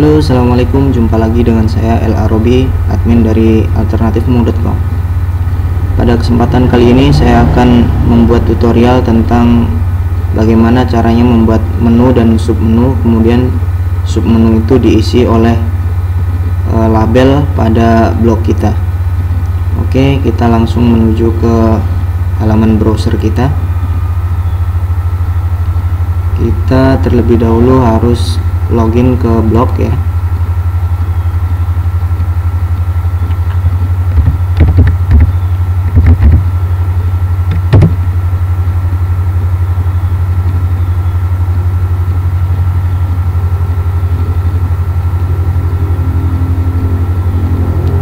Halo, assalamualaikum. Jumpa lagi dengan saya El Arobi, admin dari alternatifmu.com. Pada kesempatan kali ini saya akan membuat tutorial tentang bagaimana caranya membuat menu dan submenu, kemudian submenu itu diisi oleh label pada blog kita. Oke, kita langsung menuju ke halaman browser kita. Kita terlebih dahulu harus login ke blog ya.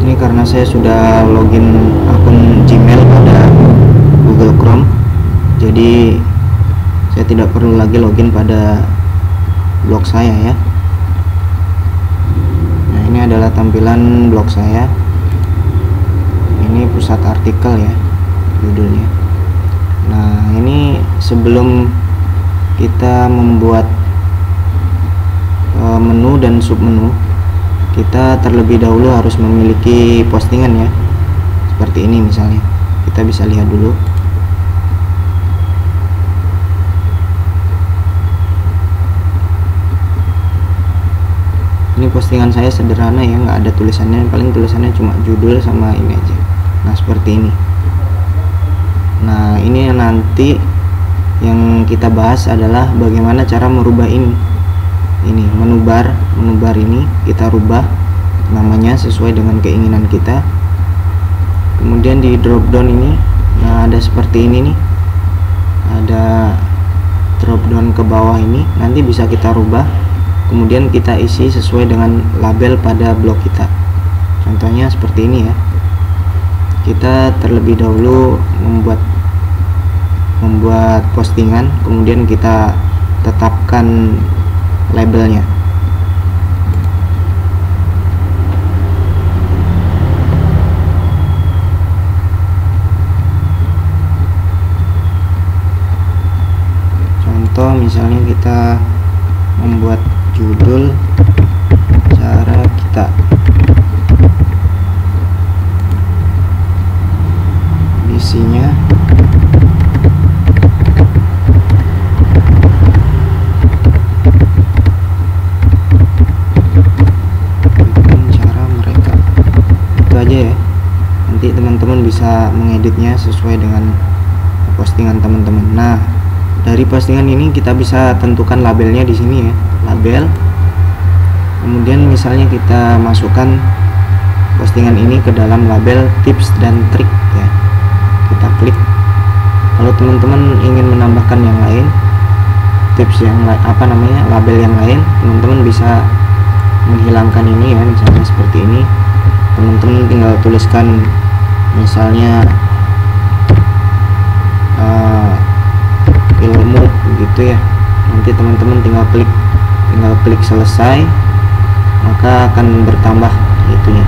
Ini karena saya sudah login akun Gmail pada Google Chrome, jadi saya tidak perlu lagi login pada blog saya ya. Nah, ini adalah tampilan blog saya. Ini pusat artikel ya, judulnya. Nah, ini sebelum kita membuat menu dan submenu, kita terlebih dahulu harus memiliki postingan ya. Seperti ini misalnya. Kita bisa lihat dulu. Ini postingan saya sederhana ya, nggak ada tulisannya, paling tulisannya cuma judul sama ini aja. Nah, seperti ini. Nah, ini nanti yang kita bahas adalah bagaimana cara merubah ini. Ini menu bar ini kita rubah namanya sesuai dengan keinginan kita. Kemudian di drop down ini, nah ada seperti ini nih. Ada drop down ke bawah ini, nanti bisa kita rubah. Kemudian kita isi sesuai dengan label pada blog kita. Contohnya seperti ini ya. Kita terlebih dahulu membuat postingan, kemudian kita tetapkan labelnya. Contoh misalnya kita membuat judul cara kita, isinya cara mereka. Itu aja ya. Nanti teman-teman bisa mengeditnya sesuai dengan postingan teman-teman. Nah, dari postingan ini kita bisa tentukan labelnya di sini ya, label. Kemudian misalnya kita masukkan postingan ini ke dalam label tips dan trik ya. Kita klik. Kalau teman-teman ingin menambahkan yang lain, tips yang label yang lain, teman-teman bisa menghilangkan ini ya, misalnya seperti ini. Teman-teman tinggal tuliskan misalnya ilmu gitu ya. Nanti teman-teman tinggal klik selesai, maka akan bertambah itunya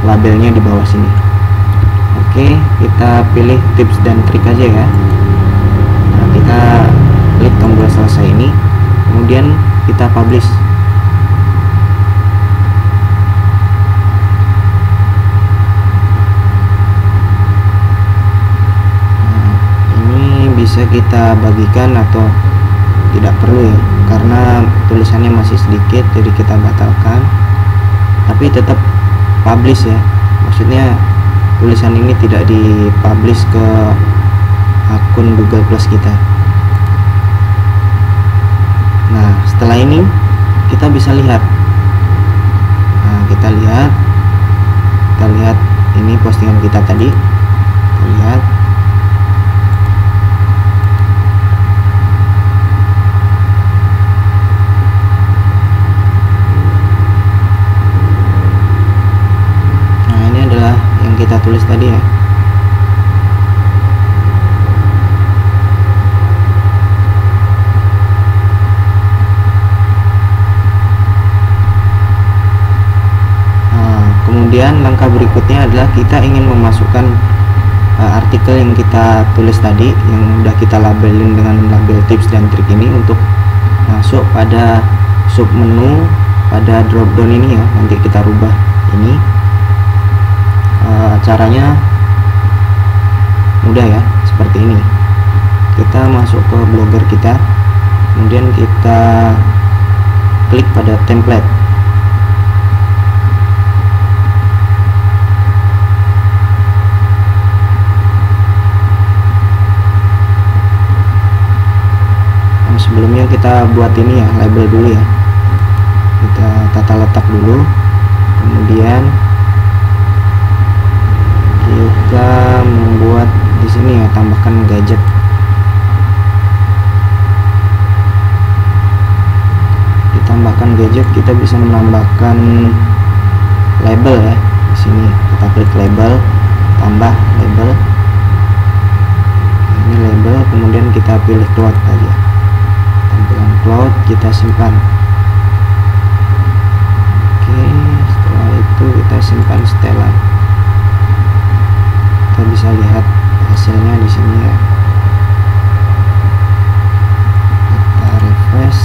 labelnya di bawah sini. Oke, kita pilih tips dan trik aja ya. Nah, kita klik tombol selesai ini, kemudian kita publish. Bisa kita bagikan atau tidak perlu ya, karena tulisannya masih sedikit, jadi kita batalkan. Tapi tetap publish ya, maksudnya tulisan ini tidak dipublish ke akun Google Plus kita. Nah, setelah ini kita bisa lihat. Nah, kita lihat ini postingan kita tadi. Kita lihat. Kita tulis tadi ya. Nah, kemudian langkah berikutnya adalah kita ingin memasukkan artikel yang kita tulis tadi, yang udah kita labelin dengan label tips dan trik ini, untuk masuk pada submenu pada drop down ini ya, nanti kita rubah ini. Caranya mudah ya, seperti ini. Kita masuk ke Blogger kita, kemudian kita klik pada template. Sebelumnya kita buat ini ya, label dulu ya, kita tata letak dulu, kemudian kita membuat di sini ya, tambahkan gadget. Ditambahkan gadget, kita bisa menambahkan label ya. Di sini kita klik label, tambah label. Ini label, kemudian kita pilih cloud aja. Tampilan cloud kita simpan. Oke, setelah itu kita simpan setelan. Kita bisa lihat hasilnya di sini ya. Kita refresh.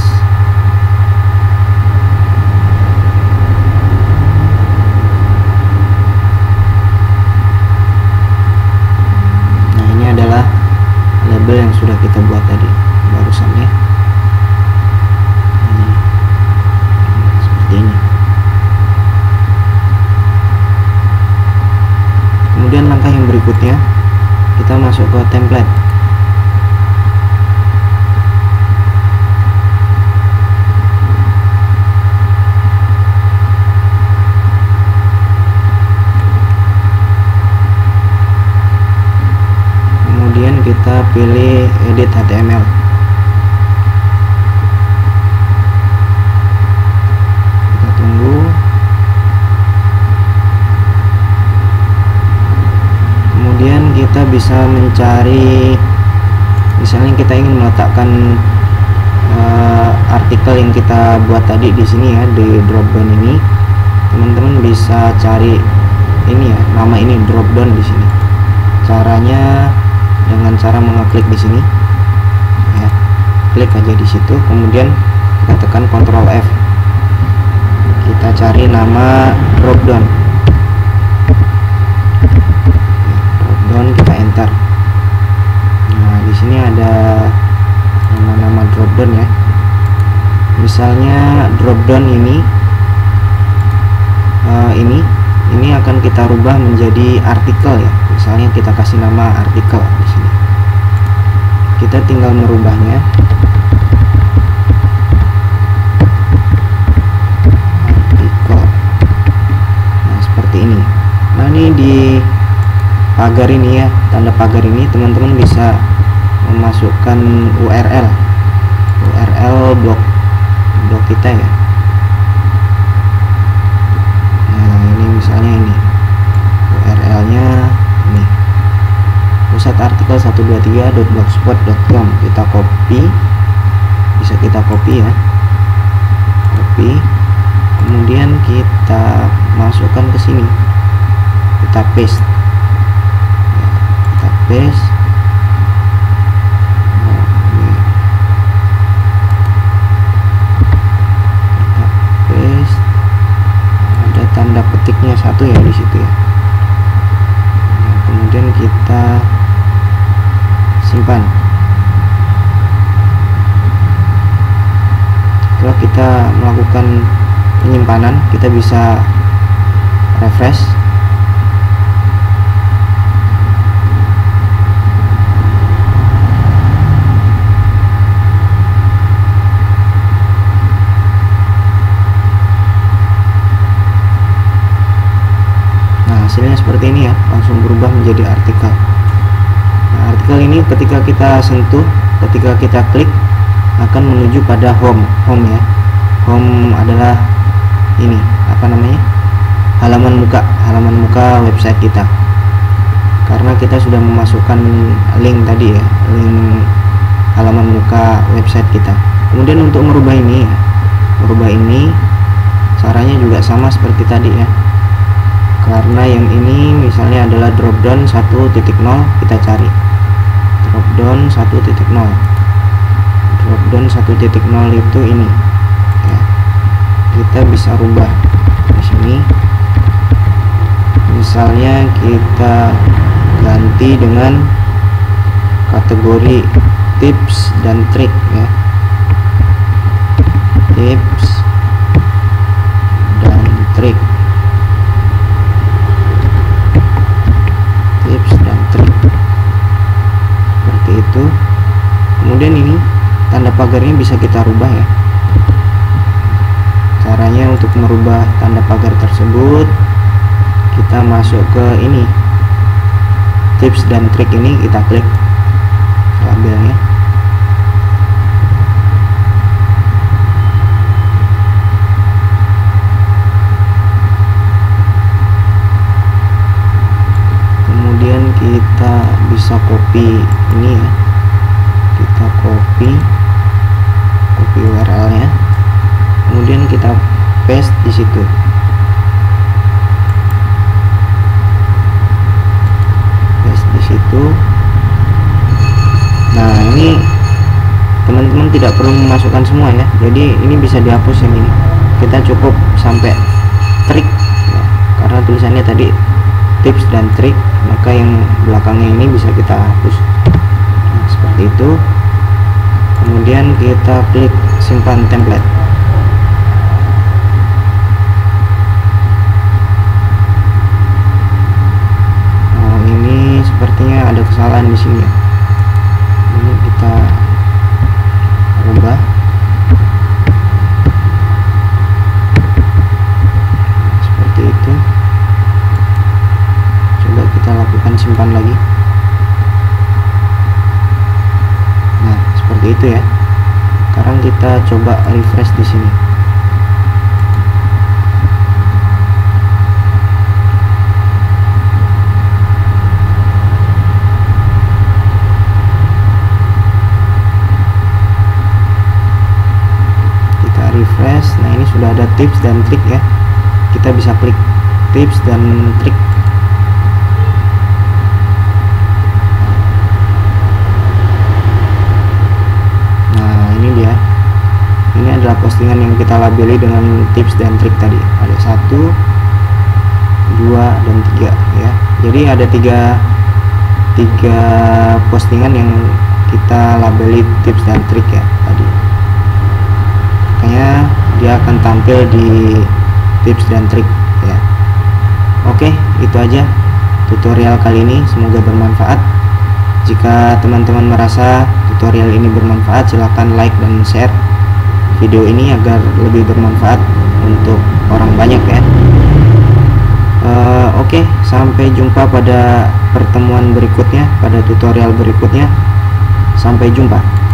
Nah, ini adalah label yang sudah kita buat tadi barusan ya. Seperti ini. Kemudian langkah yang berikutnya, kita masuk ke template. Kemudian kita pilih edit HTML. Kita tunggu. Kemudian kita bisa mencari, misalnya kita ingin meletakkan artikel yang kita buat tadi di sini ya, di dropdown ini. Teman-teman bisa cari ini ya, nama ini dropdown di sini. Caranya dengan cara mengeklik di sini ya, klik aja di situ, kemudian kita tekan Ctrl F, kita cari nama dropdown. Kita enter. Nah, di sini ada nama-nama dropdown ya. Misalnya dropdown ini ini akan kita rubah menjadi artikel ya. Misalnya kita kasih nama artikel di sini. Kita tinggal merubahnya. Artikel. Nah, seperti ini. Nah, ini di pagar ini ya, tanda pagar ini teman-teman bisa memasukkan URL blog kita ya. Nah, ini misalnya ini URL nya ini, pusat artikel 123.blogspot.com. kita copy, bisa kita copy ya, copy, kemudian kita masukkan ke sini, kita paste. Paste. Nah, ini. Kita paste. Ada tanda petiknya satu ya di situ ya. Nah, kemudian kita simpan. Setelah kita melakukan penyimpanan, kita bisa refresh. Hasilnya seperti ini ya, langsung berubah menjadi artikel. Nah, artikel ini ketika kita sentuh, ketika kita klik, akan menuju pada home ya. Home adalah ini, apa namanya, halaman muka website kita. Karena kita sudah memasukkan link tadi ya, link halaman muka website kita. Kemudian untuk merubah ini ya, merubah ini caranya juga sama seperti tadi ya. Karena yang ini misalnya adalah dropdown 1.0, kita cari dropdown 1.0. Dropdown 1.0 itu ini ya, kita bisa rubah di sini. Misalnya kita ganti dengan kategori tips dan trik ya, tips dan trik, tips dan trik, seperti itu. Kemudian ini tanda pagarnya bisa kita rubah ya. Caranya untuk merubah tanda pagar tersebut, kita masuk ke ini, tips dan trik ini, kita klik labelnya. Kemudian kita bisa copy ini ya, kita copy URL nya, kemudian kita paste di situ. Nah, ini teman-teman tidak perlu memasukkan semua ya, jadi ini bisa dihapus yang ini. Kita cukup sampai trik ya, karena tulisannya tadi tips dan trik, maka yang belakangnya ini bisa kita hapus. Nah, seperti itu. Kemudian kita klik simpan template. Oh, ini sepertinya ada kesalahan di sini ya. Ini kita rubah seperti itu. Coba kita lakukan simpan lagi. Nah, seperti itu ya. Sekarang kita coba refresh di sini. Refresh. Nah, ini sudah ada tips dan trik ya. Kita bisa klik tips dan trik. Nah, ini dia. Ini adalah postingan yang kita labeli dengan tips dan trik tadi. Ada 1, 2, dan 3 ya. Jadi ada tiga postingan yang kita labeli tips dan trik ya tadi. Makanya dia akan tampil di tips dan trik ya. Oke, itu aja tutorial kali ini, semoga bermanfaat. Jika teman-teman merasa tutorial ini bermanfaat, silahkan like dan share video ini agar lebih bermanfaat untuk orang banyak ya. Oke, sampai jumpa pada pertemuan berikutnya, pada tutorial berikutnya. Sampai jumpa.